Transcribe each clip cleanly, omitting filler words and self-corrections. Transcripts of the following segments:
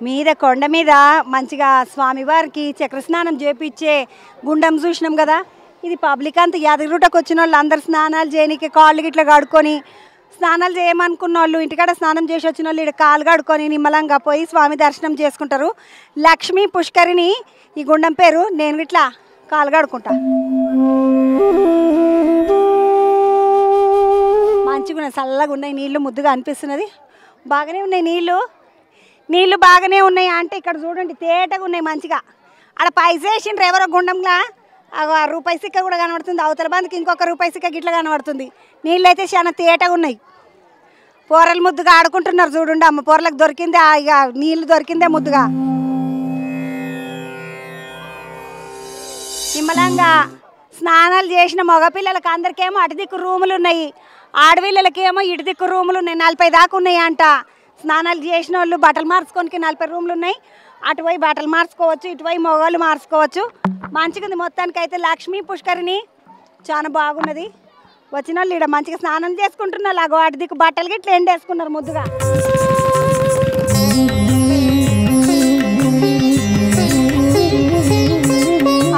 మీద కొండ మీద మంచిగా స్వామివారికి చక్రస్నానం చేపించే గుండం చూసినాం కదా. ఇది పబ్లిక్ అంతా యాదగిరిగుట్టకు వచ్చిన వాళ్ళు అందరు స్నానాలు చేయడానికి కాళ్ళు గిట్లా కడుక్కొని, స్నానాలు చేయమనుకున్న వాళ్ళు ఇంటికాడ స్నానం చేసి వచ్చిన వాళ్ళు ఇక్కడ కాళ్ళు కడుక్కొని నిమ్మలంగా పోయి స్వామి దర్శనం చేసుకుంటారు. లక్ష్మీ పుష్కరిణి ఈ గుండం పేరు. నేను ఇట్లా కాళ్ళు కడుక్కుంటా. మంచిగా ఉన్నాయి, చల్లగా ఉన్నాయి నీళ్ళు, ముద్దుగా అనిపిస్తున్నది. బాగానే ఉన్నాయి నీళ్ళు బాగానే ఉన్నాయి. అంటే ఇక్కడ చూడండి తేటగా ఉన్నాయి మంచిగా. ఆడ పైసేసిండ్రు ఎవరో గుండంలా, రూపాయి సిక్క కూడా కనబడుతుంది. అవతల బందికి ఇంకొక రూపాయి సిక్క గిట్ల కనబడుతుంది. నీళ్ళు అయితే చాలా తేటగా ఉన్నాయి. పోరలు ముద్దుగా ఆడుకుంటున్నారు చూడండి. అమ్మ పోరలకు దొరికిందే ఇక నీళ్ళు దొరికిందే ముద్దుగా. నిమ్మలంగా స్నానాలు చేసిన మగపిల్లలకి అందరికేమో అటు దిక్కు రూములు ఉన్నాయి, ఆడపిల్లలకేమో ఇటు దిక్కు రూములు ఉన్నాయి. 40 దాకా ఉన్నాయి అంట. స్నానాలు చేసిన వాళ్ళు బట్టలు మార్చుకోనికి 40 రూములు ఉన్నాయి. అటువై బట్టలు మార్చుకోవచ్చు, ఇటువై మగవాళ్ళు మార్చుకోవచ్చు. మంచిగా ఉంది మొత్తానికి. అయితే లక్ష్మీ పుష్కరిణి చాలా బాగున్నది. వచ్చిన వాళ్ళు ఇక్కడ మంచిగా స్నానం చేసుకుంటున్నారు. అగో అటు దిక్కు బట్టలు గిట్లా ఎండేసుకున్నారు ముద్దుగా.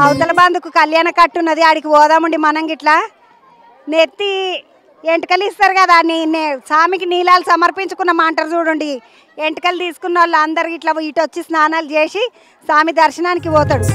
అవతల బందుకు కళ్యాణ కట్టున్నది, ఆడికి పోదామండి మనం గిట్లా. నెత్తి ఎంటకలు ఇస్తారు కదా, స్వామికి నీళ్ళాలు సమర్పించుకున్నాం అంటారు చూడండి. ఎంటకలు తీసుకున్న వాళ్ళు అందరు ఇట్లా ఇటు వచ్చి స్నానాలు చేసి స్వామి దర్శనానికి పోతాడు.